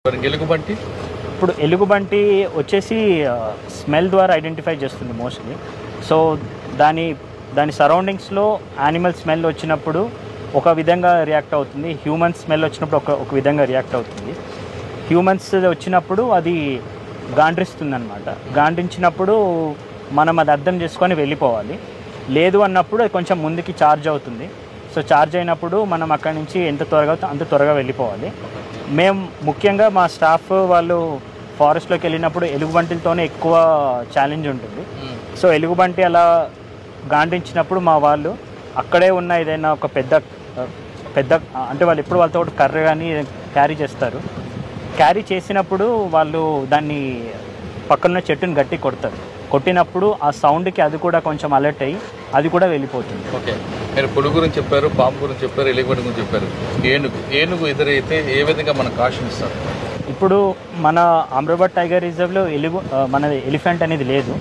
ఎలుగుబంటి ఇప్పుడు ఎలుగుబంటి వచ్చేసి స్మెల్ ద్వారా ఐడెంటిఫై చేస్తుంది మోస్ట్లీ. సో దాని దాని సరౌండింగ్స్లో యానిమల్ స్మెల్ వచ్చినప్పుడు ఒక విధంగా రియాక్ట్ అవుతుంది, హ్యూమన్ స్మెల్ వచ్చినప్పుడు ఒక విధంగా రియాక్ట్ అవుతుంది. హ్యూమన్స్ వచ్చినప్పుడు అది గాండ్రిస్తుంది అనమాట. గాండ్రించినప్పుడు మనం అది అర్థం చేసుకొని వెళ్ళిపోవాలి. లేదు అన్నప్పుడు అది కొంచెం ముందుకి ఛార్జ్ అవుతుంది. సో ఛార్జ్ అయినప్పుడు మనం అక్కడి నుంచి ఎంత త్వరగా అంత త్వరగా వెళ్ళిపోవాలి. మేము ముఖ్యంగా మా స్టాఫ్ వాళ్ళు ఫారెస్ట్లోకి వెళ్ళినప్పుడు ఎలుగుబంటిలతోనే ఎక్కువ ఛాలెంజ్ ఉంటుంది. సో ఎలుగుబంటి అలా గాండ్రించినప్పుడు మా వాళ్ళు అక్కడే ఉన్న ఏదైనా ఒక పెద్ద అంటే వాళ్ళు ఎప్పుడు వాళ్ళతో కర్ర కానీ క్యారీ చేస్తారు. క్యారీ చేసినప్పుడు వాళ్ళు దాన్ని పక్కన చెట్టుని గట్టి కొడతారు. కొట్టినప్పుడు ఆ సౌండ్కి అది కూడా కొంచెం అలర్ట్ అయ్యి అది కూడా వెళ్ళిపోతుంది. ఓకే, మీరు పులుగు గురించి చెప్పారు, పాము గురించి చెప్పారు, ఎలుగుబంటి గురించి చెప్పారు. ఏనుగు ఎదురైతే ఏ విధంగా మనం కాషన్ ఇస్తారు? ఇప్పుడు మన అమ్రాబాద్ టైగర్ రిజర్వ్లో మన ఎలిఫెంట్ అనేది లేదు.